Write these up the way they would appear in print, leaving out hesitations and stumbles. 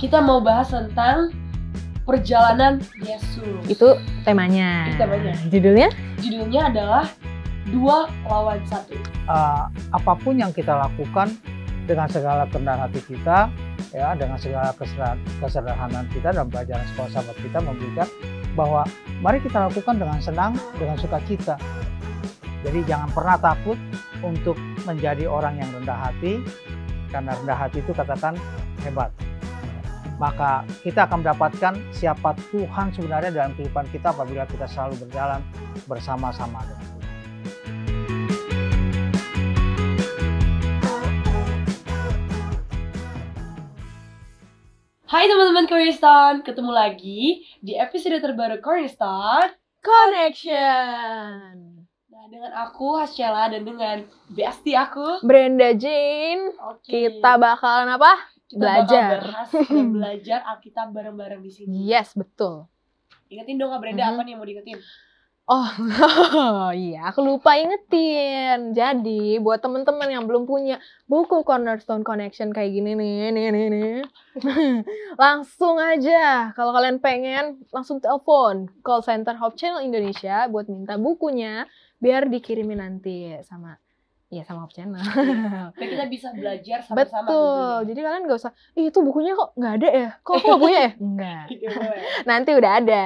Kita mau bahas tentang perjalanan Yesus. Itu temanya. Judulnya? Judulnya adalah 2-1. Apapun yang kita lakukan dengan segala kerendahan hati kita, ya, dengan segala kesederhanaan kita dan pelajaran sekolah sahabat kita memberikan bahwa mari kita lakukan dengan senang, dengan sukacita. Jadi jangan pernah takut untuk menjadi orang yang rendah hati, karena rendah hati itu katakan hebat. Maka kita akan mendapatkan siapa Tuhan sebenarnya dalam kehidupan kita apabila kita selalu berjalan bersama-sama dengan Tuhan. Hai teman-teman Cornerstone, ketemu lagi di episode terbaru Cornerstone Connection. Nah, dengan aku Hasyela dan dengan bestie aku Brenda Jane. Kita bakalan apa? bakal bahas dan belajar Alkitab bareng-bareng di sini. Yes, betul. Ingetin dong Kak Brenda, apa nih yang mau diingetin? Oh, iya, aku lupa ingetin. Jadi, buat teman-teman yang belum punya buku Cornerstone Connection kayak gini nih. Langsung aja, kalau kalian pengen, langsung telepon call center Hope Channel Indonesia buat minta bukunya, biar dikirimin nanti sama Hope Channel. Biar kita bisa belajar sama-sama. Betul, jadi kalian gak usah, itu bukunya kok nggak ada ya? Kok aku nggak punya ya? Enggak. Nanti udah ada.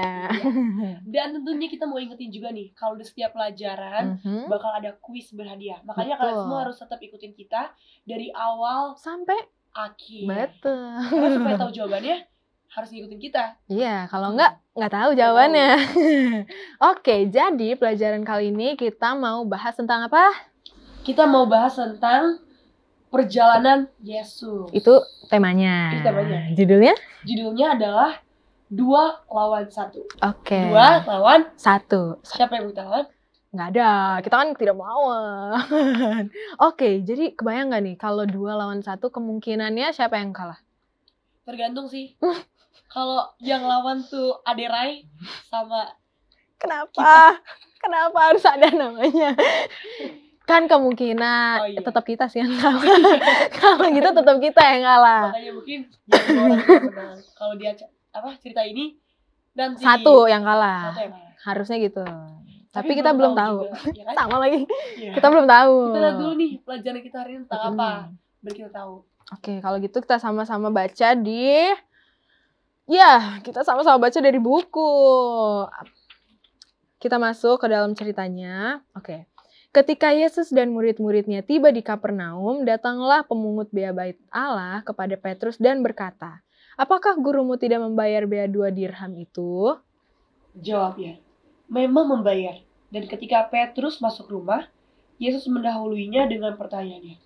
Dan tentunya kita mau ingetin juga nih, kalau di setiap pelajaran bakal ada kuis berhadiah. Makanya kalian semua harus tetap ikutin kita dari awal sampai akhir. Betul. Karena supaya tahu jawabannya harus ngikutin kita. Iya, kalau nggak tahu jawabannya. Oke, jadi pelajaran kali ini kita mau bahas tentang apa? Kita mau bahas tentang perjalanan Yesus. Itu temanya. Judulnya? Judulnya adalah 2-1. Oke. 2-1. Siapa yang kita lawan? Nggak ada, kita kan tidak melawan. Oke, jadi kebayang nggak nih kalau 2-1 kemungkinannya siapa yang kalah? Tergantung sih. Kalau yang lawan tuh Ade Rai sama Kenapa? Kenapa harus ada namanya? Kan kemungkinan tetap kita sih yang kalah. Kalau gitu tetap kita yang kalah. Makanya mungkin yang orang yang menang. Kalau dia cerita ini nanti satu yang kalah. Harusnya gitu. Tapi kita belum tahu. Juga, ya kan? Sama lagi. Ya. Kita belum tahu. Kita lihat dulu nih pelajaran kita hari ini tentang apa. Biar kita tahu. Oke, kalau gitu kita sama-sama baca di kita sama-sama baca dari buku. Kita masuk ke dalam ceritanya. Oke. Ketika Yesus dan murid-muridnya tiba di Kapernaum, datanglah pemungut bea bait Allah kepada Petrus dan berkata, "Apakah gurumu tidak membayar bea 2 dirham itu?" Jawabnya, "Memang membayar." Dan ketika Petrus masuk rumah, Yesus mendahuluinya dengan pertanyaannya,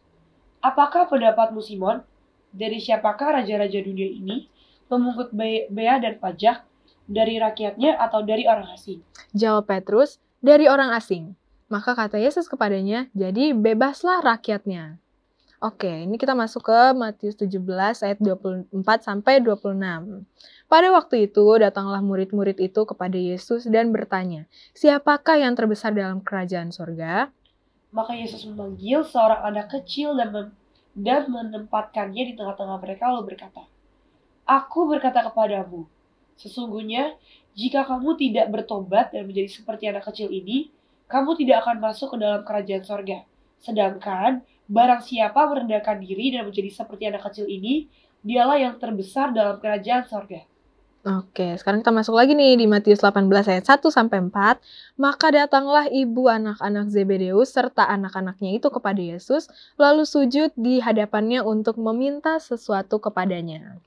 "Apakah pendapatmu Simon? Dari siapakah raja-raja dunia ini memungut bea dan pajak? Dari rakyatnya atau dari orang asing?" Jawab Petrus, "Dari orang asing." Maka kata Yesus kepadanya, "Jadi bebaslah rakyatnya." Oke, ini kita masuk ke Matius 17 ayat 24 sampai 26. Pada waktu itu datanglah murid-murid itu kepada Yesus dan bertanya, "Siapakah yang terbesar dalam kerajaan surga?" Maka Yesus memanggil seorang anak kecil dan menempatkannya di tengah-tengah mereka lalu berkata, "Aku berkata kepadamu, sesungguhnya jika kamu tidak bertobat dan menjadi seperti anak kecil ini, kamu tidak akan masuk ke dalam kerajaan sorga. Sedangkan barang siapa merendahkan diri dan menjadi seperti anak kecil ini, dialah yang terbesar dalam kerajaan sorga." Oke, sekarang kita masuk lagi nih di Matius 18 ayat 1-4. Maka datanglah ibu anak-anak Zebedeus serta anak-anaknya itu kepada Yesus, lalu sujud di hadapannya untuk meminta sesuatu kepadanya.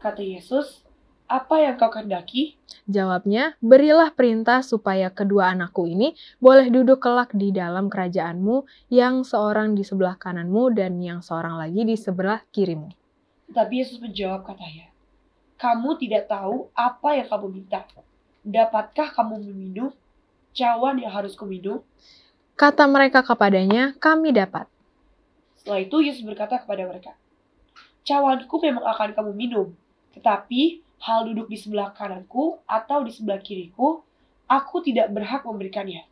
Kata Yesus, "Apa yang kau kehendaki?" Jawabnya, "Berilah perintah supaya kedua anakku ini boleh duduk kelak di dalam kerajaanmu, yang seorang di sebelah kananmu dan yang seorang lagi di sebelah kirimu." Tapi Yesus menjawab katanya, "Kamu tidak tahu apa yang kamu minta. Dapatkah kamu meminum cawan yang harus kuminum?" Kata mereka kepadanya, "Kami dapat." Setelah itu Yesus berkata kepada mereka, "Cawanku memang akan kamu minum, tetapi hal duduk di sebelah kananku atau di sebelah kiriku, aku tidak berhak memberikannya."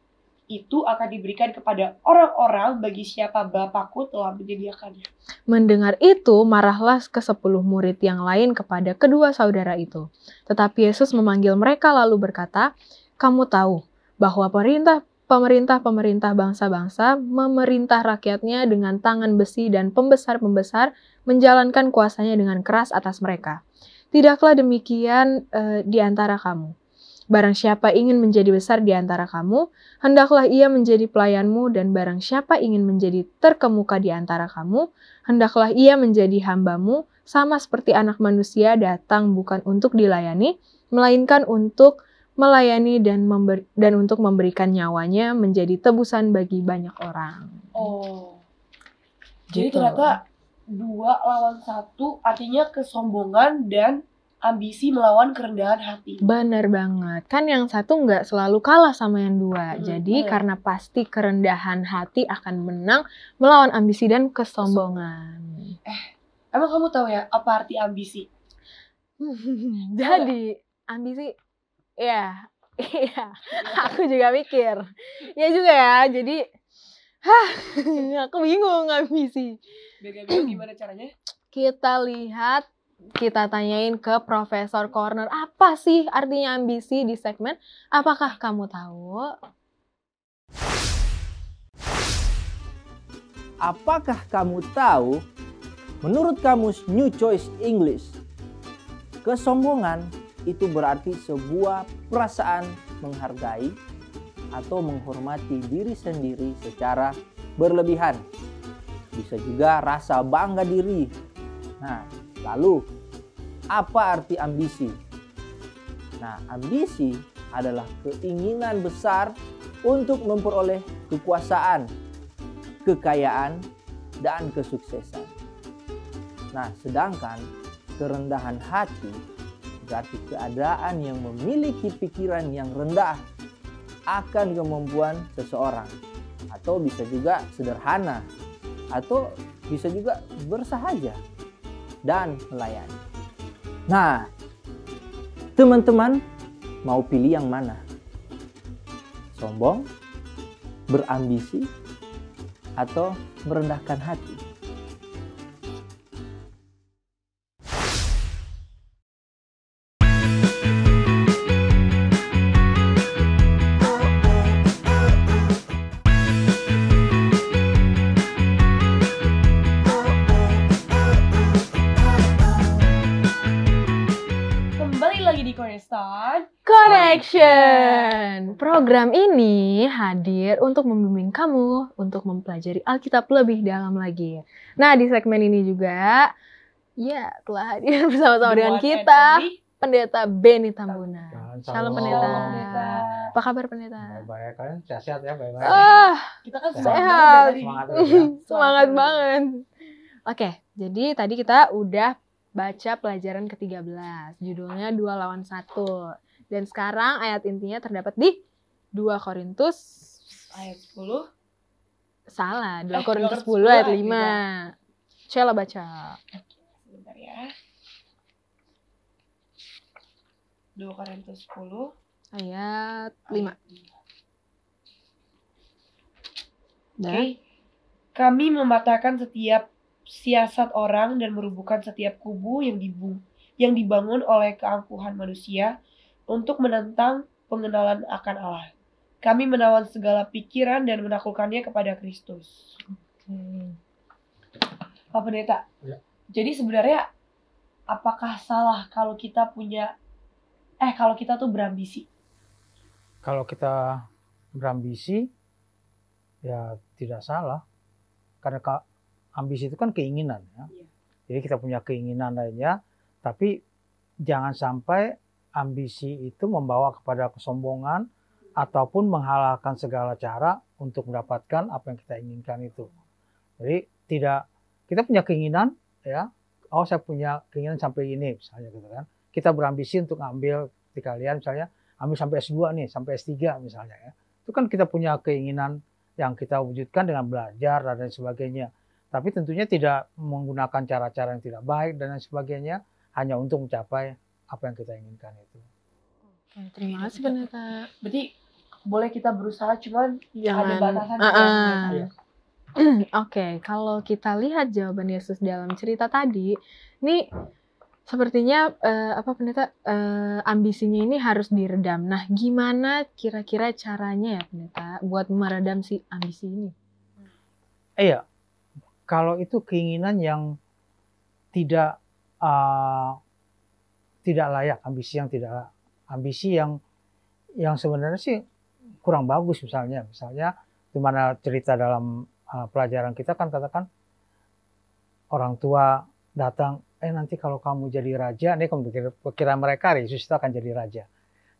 itu akan diberikan kepada orang-orang bagi siapa Bapakku telah menyediakannya. Mendengar itu, marahlah ke-10 murid yang lain kepada kedua saudara itu. Tetapi Yesus memanggil mereka lalu berkata, "Kamu tahu bahwa pemerintah bangsa-bangsa memerintah rakyatnya dengan tangan besi dan pembesar-pembesar menjalankan kuasanya dengan keras atas mereka. Tidaklah demikian di antara kamu. Barang siapa ingin menjadi besar di antara kamu, hendaklah ia menjadi pelayanmu, dan barang siapa ingin menjadi terkemuka di antara kamu, hendaklah ia menjadi hambamu, sama seperti Anak Manusia datang bukan untuk dilayani, melainkan untuk melayani dan untuk memberikan nyawanya menjadi tebusan bagi banyak orang." Oh. Jadi Gitu. ternyata 2 lawan 1 artinya kesombongan dan ambisi melawan kerendahan hati. Bener banget. Kan yang satu nggak selalu kalah sama yang dua. Jadi bener. karena pasti kerendahan hati akan menang melawan ambisi dan kesombongan. Emang kamu tahu ya apa arti ambisi? Jadi ambisi, ya, iya, aku juga mikir. Ya juga ya. Jadi, aku bingung ambisi. Biar bingung gimana caranya? Kita tanyain ke Profesor Corner, apa sih artinya ambisi di segmen Apakah Kamu Tahu? Apakah kamu tahu? Menurut kamus New Choice English, kesombongan itu berarti sebuah perasaan menghargai atau menghormati diri sendiri secara berlebihan. Bisa juga rasa bangga diri. Nah, lalu apa arti ambisi? Nah, ambisi adalah keinginan besar untuk memperoleh kekuasaan, kekayaan, dan kesuksesan. Nah, sedangkan kerendahan hati berarti keadaan yang memiliki pikiran yang rendah akan kemampuan seseorang, atau bisa juga sederhana, atau bisa juga bersahaja dan melayani. Nah, teman-teman mau pilih yang mana? Sombong, berambisi, atau merendahkan hati? Kembali lagi di Cornerstone Connection. Program ini hadir untuk membimbing kamu untuk mempelajari Alkitab lebih dalam lagi. Nah, di segmen ini juga ya telah hadir bersama-sama The dengan one and kita only. Pendeta Benny Tambuna. Shalom. Shalom Pendeta. Pendeta. Apa kabar Pendeta? Baik-baik, kalian sehat ya, baik-baik. Kita kan Sehat. semangat dari tadi. Semangat terus ya. Semangat banget. Oke, jadi tadi kita udah baca pelajaran ke-13. Judulnya 2 lawan 1. Dan sekarang ayat intinya terdapat di 2 Korintus. Ayat 10. Salah, 2 2 Korintus 10 Korintus ayat 10 5. Cela baca. Sebentar ya. 2 Korintus 10 Ayat 5. Oke. Kami mematahkan setiap siasat orang dan merubuhkan setiap kubu yang dibangun oleh keangkuhan manusia untuk menentang pengenalan akan Allah. Kami menawan segala pikiran dan menaklukkannya kepada Kristus. Pak Pendeta, Ya. jadi sebenarnya apakah salah kalau kita tuh berambisi? Kalau kita berambisi, ya tidak salah. Karena ambisi itu kan keinginan. Ya. Iya. Jadi kita punya keinginan lainnya, tapi jangan sampai ambisi itu membawa kepada kesombongan ataupun menghalalkan segala cara untuk mendapatkan apa yang kita inginkan itu. Jadi kita punya keinginan, ya. Oh, saya punya keinginan sampai ini, misalnya gitu kan. Kita berambisi untuk ngambil di kalian misalnya ambil sampai S2 nih, sampai S3 misalnya ya. Itu kan kita punya keinginan yang kita wujudkan dengan belajar dan lain sebagainya. Tapi tentunya tidak menggunakan cara-cara yang tidak baik dan lain sebagainya hanya untuk mencapai apa yang kita inginkan itu. Oke, terima kasih Pendeta. Berarti boleh kita berusaha, cuman ada Jangan. batasan Iya. Oke, kalau kita lihat jawaban Yesus dalam cerita tadi, ini sepertinya apa pendeta, ambisinya ini harus diredam. Nah, gimana kira-kira caranya ya pendeta buat meredam si ambisi ini? Iya, kalau itu keinginan yang tidak tidak layak, ambisi yang sebenarnya sih kurang bagus. Misalnya di mana cerita dalam pelajaran kita kan katakan orang tua datang, nanti kalau kamu jadi raja, ini kamu pikiran mereka, Yesus itu akan jadi raja.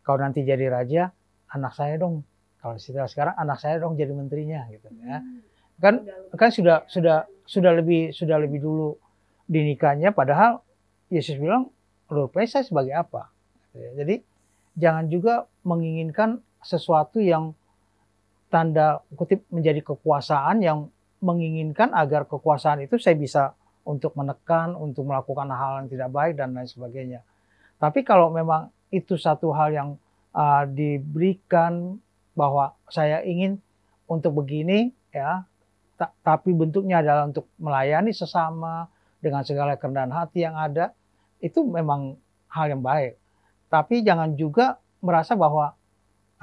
Kalau nanti jadi raja, anak saya dong. Kalau sekarang anak saya dong jadi menterinya gitu ya. Kan sudah lebih dulu dinikahnya, padahal Yesus bilang, rupanya saya sebagai apa? Jadi jangan juga menginginkan sesuatu yang tanda kutip menjadi kekuasaan, yang menginginkan agar kekuasaan itu saya bisa untuk menekan, untuk melakukan hal yang tidak baik dan lain sebagainya. Tapi kalau memang itu satu hal yang diberikan bahwa saya ingin untuk begini ya, tapi bentuknya adalah untuk melayani sesama dengan segala kerendahan hati yang ada, itu memang hal yang baik. Tapi jangan juga merasa bahwa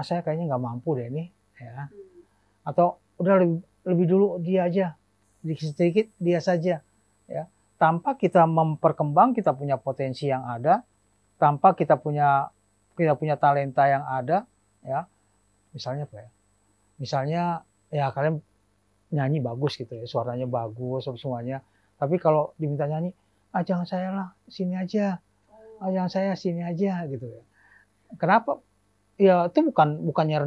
saya kayaknya nggak mampu deh ini, ya. Atau udah lebih dulu dia aja, sedikit dia saja, ya. Tanpa kita memperkembang kita punya potensi yang ada, tanpa kita punya talenta yang ada, ya. Misalnya apa ya? Misalnya ya kalian nyanyi bagus gitu ya, suaranya bagus semuanya. Tapi kalau diminta nyanyi, jangan saya lah, sini aja. Jangan saya, sini aja gitu ya. Kenapa? Ya itu bukannya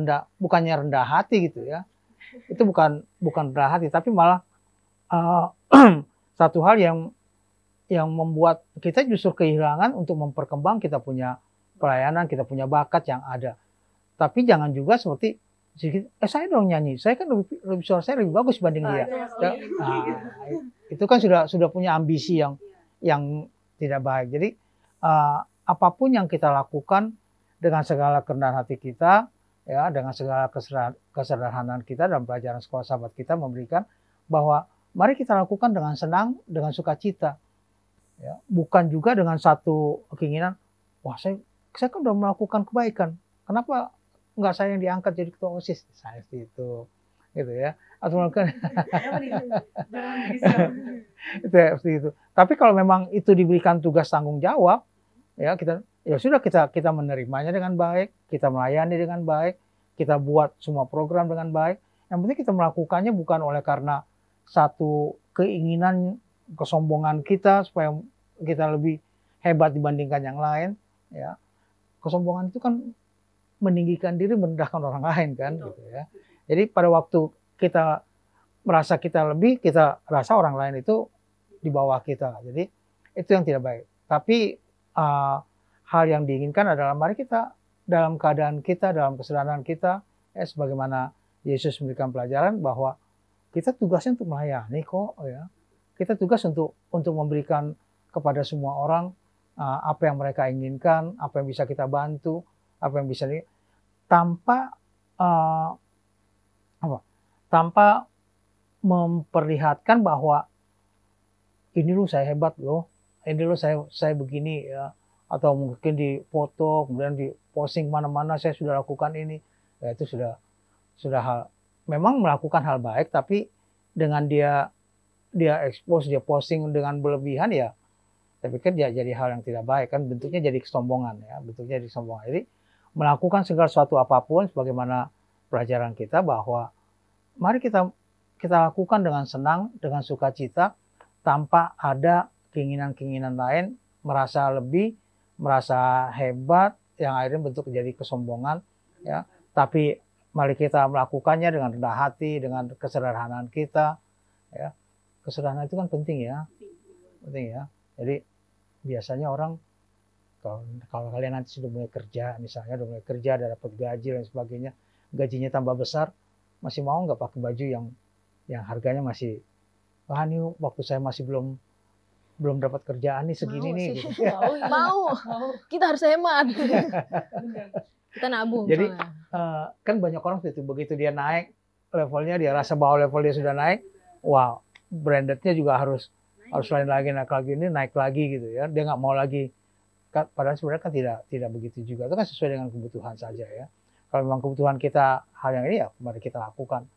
rendah hati gitu ya. Itu bukan rendah hati, tapi malah satu hal yang membuat kita justru kehilangan untuk memperkembang kita punya pelayanan, kita punya bakat yang ada. Tapi jangan juga seperti saya dong nyanyi, saya kan lebih suara saya lebih bagus dibanding dia. Itu kan sudah punya ambisi yang tidak baik. Jadi apapun yang kita lakukan dengan segala kerendahan hati kita, ya, dengan segala kesederhanaan kita, dan pelajaran sekolah sahabat kita memberikan bahwa mari kita lakukan dengan senang, dengan sukacita, ya, bukan juga dengan satu keinginan, wah saya kan sudah melakukan kebaikan, kenapa enggak saya yang diangkat jadi ketua OSIS, saya itu, gitu ya, atau melakukan itu. Tapi kalau memang itu diberikan tugas tanggung jawab, ya sudah kita menerimanya dengan baik, kita melayani dengan baik, kita buat semua program dengan baik. Yang penting kita melakukannya bukan oleh karena satu keinginan kesombongan kita supaya kita lebih hebat dibandingkan yang lain, ya. Kesombongan itu kan meninggikan diri, merendahkan orang lain kan, gitu ya. Jadi pada waktu kita merasa kita lebih, kita rasa orang lain itu di bawah kita. Jadi itu yang tidak baik. Tapi hal yang diinginkan adalah mari kita dalam keadaan kita, dalam kesederhanaan kita, sebagaimana Yesus memberikan pelajaran bahwa kita tugasnya untuk melayani kok, ya. Kita tugas untuk memberikan kepada semua orang apa yang mereka inginkan, apa yang bisa kita bantu, apa yang bisa tanpa memperlihatkan bahwa ini loh saya hebat loh, ini loh saya begini ya, atau mungkin di foto kemudian di posting mana-mana saya sudah lakukan ini, ya itu sudah hal, memang melakukan hal baik, tapi dengan dia expose, dia posting dengan berlebihan, ya saya pikir dia jadi hal yang tidak baik kan, bentuknya jadi kesombongan ya, Jadi melakukan segala sesuatu apapun sebagaimana pelajaran kita bahwa mari kita lakukan dengan senang, dengan sukacita, tanpa ada keinginan-keinginan lain, merasa lebih, merasa hebat, yang akhirnya bentuk jadi kesombongan, ya. Tapi mari kita melakukannya dengan rendah hati, dengan kesederhanaan kita, ya. Kesederhanaan itu kan penting ya. Jadi biasanya orang kalau kalian nanti sudah mulai kerja, misalnya udah mulai kerja, udah dapat gaji dan sebagainya, gajinya tambah besar, masih mau nggak pakai baju yang harganya masih, ini waktu saya masih belum dapat kerjaan nih segini nih. Gitu. Mau. Kita harus hemat. Kita nabung. Jadi soalnya. kan banyak orang itu begitu dia naik levelnya, dia rasa bahwa level dia sudah naik, wow, brandednya juga harus lain lagi, naik lagi gitu ya. Dia nggak mau lagi. Padahal sebenarnya kan tidak begitu juga. Itu kan sesuai dengan kebutuhan saja ya. Kalau memang kebutuhan kita hal yang ini ya mari kita lakukan.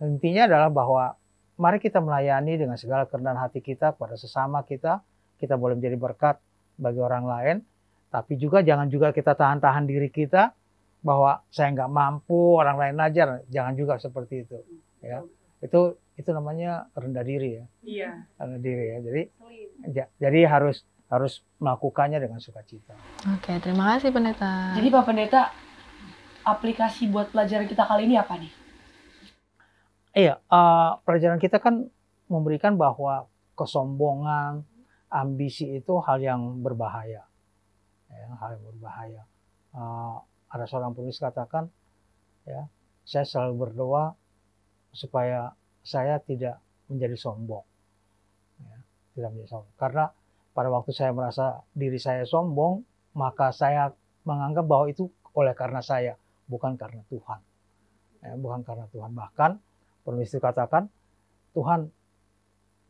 Intinya adalah bahwa mari kita melayani dengan segala kerendahan hati kita kepada sesama kita. Kita boleh menjadi berkat bagi orang lain. Tapi juga jangan juga kita tahan-tahan diri kita bahwa saya nggak mampu, orang lain ajar. Jangan juga seperti itu. Ya, itu namanya rendah diri ya. Iya. Rendah diri ya. Jadi harus melakukannya dengan sukacita. Oke, terima kasih Pendeta. Jadi Pak Pendeta, aplikasi buat pelajaran kita kali ini apa nih? Iya, pelajaran kita kan memberikan bahwa kesombongan, ambisi itu hal yang berbahaya. Ya, hal yang berbahaya. Ada seorang penulis katakan, ya, saya selalu berdoa supaya saya tidak menjadi sombong. Ya, tidak menjadi sombong. Karena pada waktu saya merasa diri saya sombong, maka saya menganggap bahwa itu oleh karena saya, bukan karena Tuhan. Ya, bukan karena Tuhan. Bahkan penulis itu katakan, Tuhan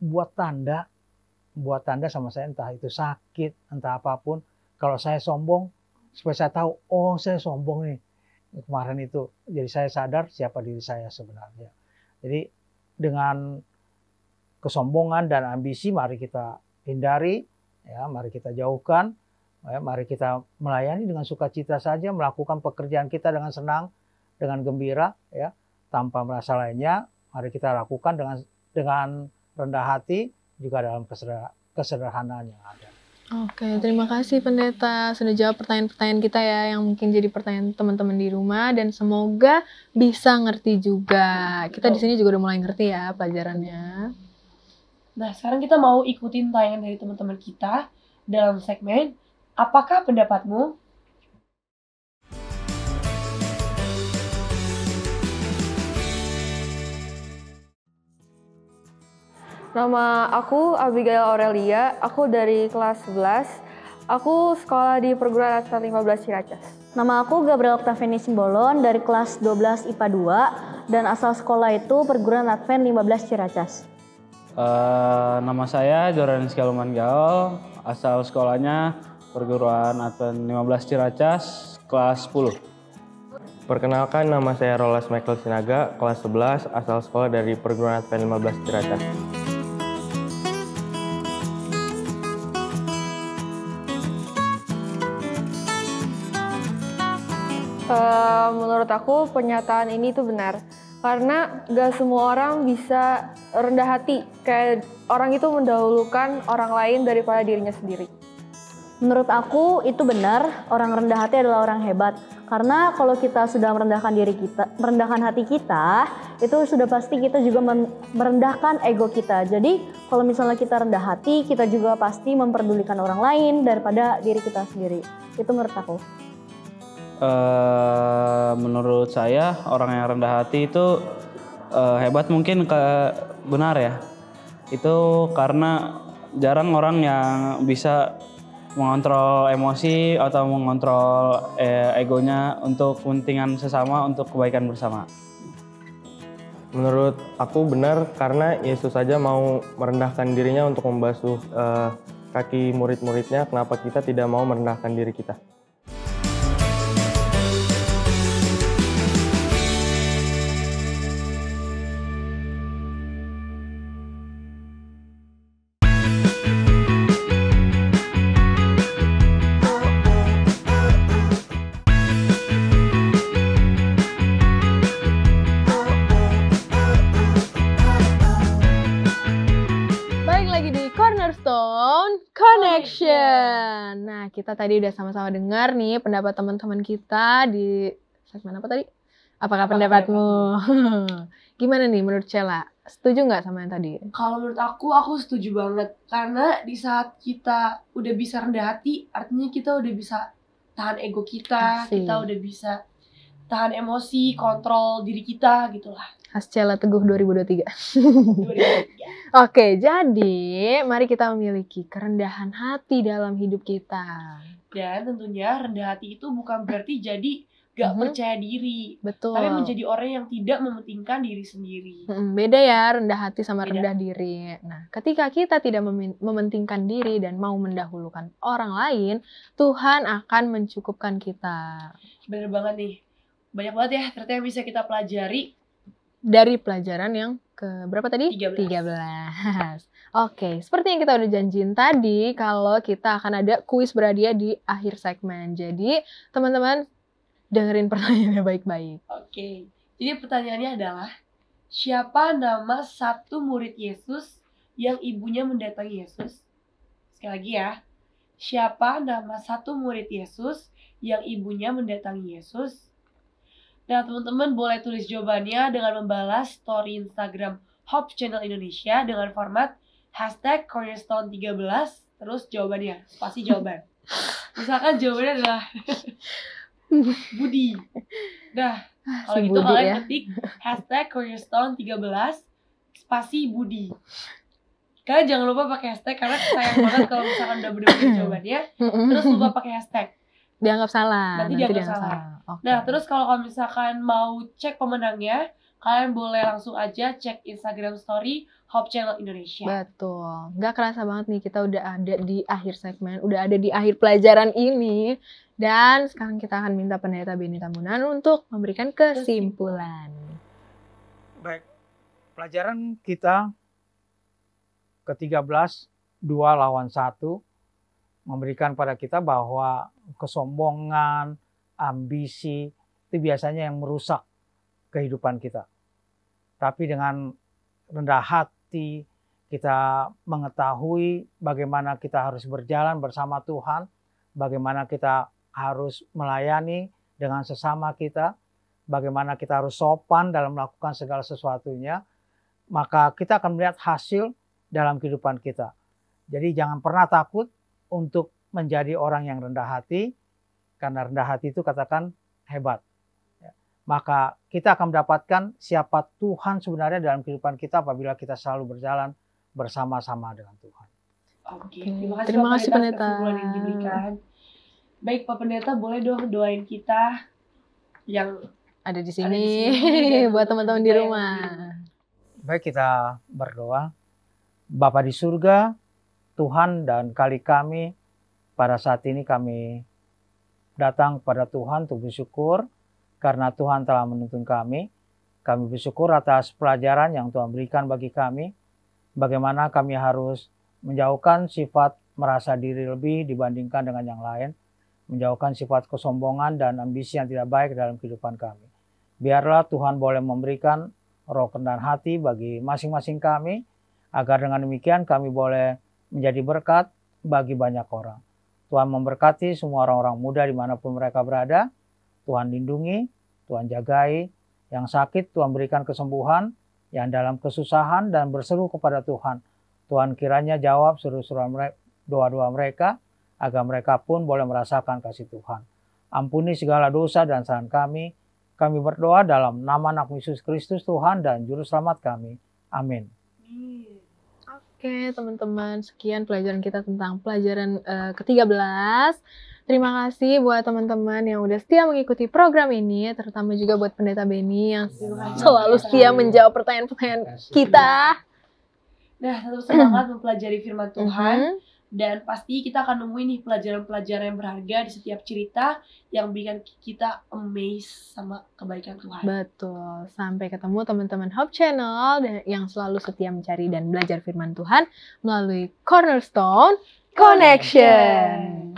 buat tanda sama saya, entah itu sakit, entah apapun. Kalau saya sombong, supaya saya tahu, oh saya sombong nih. Kemarin itu, jadi saya sadar siapa diri saya sebenarnya. Jadi dengan kesombongan dan ambisi mari kita hindari. Ya, mari kita jauhkan, ya, mari kita melayani dengan sukacita saja, melakukan pekerjaan kita dengan senang, dengan gembira, ya, tanpa merasa lainnya. Mari kita lakukan dengan rendah hati, juga dalam kesederhanaan yang ada. Oke, terima kasih Pendeta sudah jawab pertanyaan-pertanyaan kita ya, yang mungkin jadi pertanyaan teman-teman di rumah, dan semoga bisa ngerti juga. Kita di sini juga udah mulai ngerti ya pelajarannya. Nah, sekarang kita mau ikutin tayangan dari teman-teman kita dalam segmen Apakah Pendapatmu? Nama aku Abigail Aurelia, aku dari kelas 11. Aku sekolah di perguruan Advent 15 Ciracas. Nama aku Gabriel Octaviani Simbolon dari kelas 12 IPA 2 dan asal sekolah itu perguruan Advent 15 Ciracas. Nama saya Joran Skialuman Gaul, asal sekolahnya perguruan Advent 15 Ciracas, kelas 10. Perkenalkan, nama saya Rolas Michael Sinaga, kelas 11, asal sekolah dari perguruan Advent 15 Ciracas. Menurut aku pernyataan ini tuh benar. Karena gak semua orang bisa rendah hati, kayak orang itu mendahulukan orang lain daripada dirinya sendiri. Menurut aku itu benar, orang rendah hati adalah orang hebat. Karena kalau kita sudah merendahkan diri kita, merendahkan hati kita, itu sudah pasti kita juga merendahkan ego kita. Jadi kalau misalnya kita rendah hati, kita juga pasti memperdulikan orang lain daripada diri kita sendiri. Itu menurut aku. Menurut saya orang yang rendah hati itu hebat, mungkin benar ya. Itu karena jarang orang yang bisa mengontrol emosi atau mengontrol egonya untuk kepentingan sesama, untuk kebaikan bersama. Menurut aku benar, karena Yesus saja mau merendahkan dirinya untuk membasuh kaki murid-muridnya. Kenapa kita tidak mau merendahkan diri kita? Connection. Nah, kita tadi udah sama-sama dengar nih pendapat teman-teman kita di segmen apa tadi? Apakah pendapatmu? Gimana nih menurut Cella? Setuju nggak sama yang tadi? Kalau menurut aku setuju banget. Karena di saat kita udah bisa rendah hati, artinya kita udah bisa tahan ego kita, Asik. kita udah bisa tahan emosi, kontrol diri kita gitulah. Khas Cella Teguh 2023. 2023. Oke, jadi mari kita memiliki kerendahan hati dalam hidup kita. Dan tentunya rendah hati itu bukan berarti jadi gak percaya diri, Betul. tapi menjadi orang yang tidak mementingkan diri sendiri. Beda ya rendah hati sama Beda. rendah diri. Nah, ketika kita tidak mementingkan diri dan mau mendahulukan orang lain, Tuhan akan mencukupkan kita. Bener banget nih. Banyak banget ya ternyata yang bisa kita pelajari. Dari pelajaran yang ke berapa tadi? 13. 13. Oke, seperti yang kita udah janjiin tadi, kalau kita akan ada kuis berhadiah di akhir segmen. Jadi, teman-teman dengerin pertanyaannya baik-baik. Oke. Jadi pertanyaannya adalah, siapa nama satu murid Yesus yang ibunya mendatangi Yesus? Sekali lagi ya. Siapa nama satu murid Yesus yang ibunya mendatangi Yesus? Nah, teman-teman boleh tulis jawabannya dengan membalas story Instagram Hope Channel Indonesia dengan format #Cornerstone13, terus jawabannya, spasi jawaban. Misalkan jawabannya adalah Budi. Nah, kalau Si gitu Budi kalian ya. ketik #Cornerstone13 spasi Budi. Kalian jangan lupa pakai hashtag karena sayang banget kalau misalkan udah bener-bener jawabannya terus lupa pakai hashtag. Dianggap salah. Nanti dianggap salah. Oke. Nah, terus kalau misalkan mau cek pemenangnya, kalian boleh langsung aja cek Instagram story Hope Channel Indonesia. Betul. Nggak kerasa banget nih kita udah ada di akhir segmen, udah ada di akhir pelajaran ini. Dan sekarang kita akan minta Pendeta Benny Tambunan untuk memberikan kesimpulan. Baik, pelajaran kita ke-13, 2 lawan 1, memberikan pada kita bahwa kesombongan, ambisi, itu biasanya yang merusak kehidupan kita. Tapi dengan rendah hati, kita mengetahui bagaimana kita harus berjalan bersama Tuhan, bagaimana kita harus melayani dengan sesama kita, bagaimana kita harus sopan dalam melakukan segala sesuatunya, maka kita akan melihat hasil dalam kehidupan kita. Jadi jangan pernah takut untuk menjadi orang yang rendah hati, karena rendah hati itu katakan hebat. Maka kita akan mendapatkan siapa Tuhan sebenarnya dalam kehidupan kita apabila kita selalu berjalan bersama-sama dengan Tuhan. Oke, Terima terima kasih, kasih Pak Pendeta Pendeta. atas kesimpulan yang diberikan. Baik Pak Pendeta, boleh dong doain kita yang Ada di Ada sini, di sini, dan buat teman-teman di yang rumah. Baik, kita berdoa. Bapa di surga, Tuhan dan kali kami pada saat ini kami datang kepada Tuhan untuk bersyukur karena Tuhan telah menuntun kami. Kami bersyukur atas pelajaran yang Tuhan berikan bagi kami. Bagaimana kami harus menjauhkan sifat merasa diri lebih dibandingkan dengan yang lain. Menjauhkan sifat kesombongan dan ambisi yang tidak baik dalam kehidupan kami. Biarlah Tuhan boleh memberikan roh kerendahan hati bagi masing-masing kami, agar dengan demikian kami boleh menjadi berkat bagi banyak orang. Tuhan memberkati semua orang-orang muda dimanapun mereka berada. Tuhan lindungi, Tuhan jagai. Yang sakit Tuhan berikan kesembuhan, yang dalam kesusahan dan berseru kepada Tuhan. Tuhan kiranya jawab seru-seruan doa-doa mereka, agar mereka pun boleh merasakan kasih Tuhan. Ampuni segala dosa dan kesalahan kami. Kami berdoa dalam nama anak Yesus Kristus Tuhan dan Juru Selamat kami. Amin. Oke, teman-teman, sekian pelajaran kita tentang pelajaran ke-13. Terima kasih buat teman-teman yang udah setia mengikuti program ini, terutama juga buat Pendeta Benny yang selalu setia menjawab pertanyaan-pertanyaan kita. Nah, tetap semangat mempelajari firman Tuhan. Dan pasti kita akan nemuin nih pelajaran-pelajaran yang berharga di setiap cerita yang bikin kita amazed sama kebaikan Tuhan. Betul. Sampai ketemu teman-teman Hope Channel yang selalu setia mencari dan belajar firman Tuhan melalui Cornerstone Connection.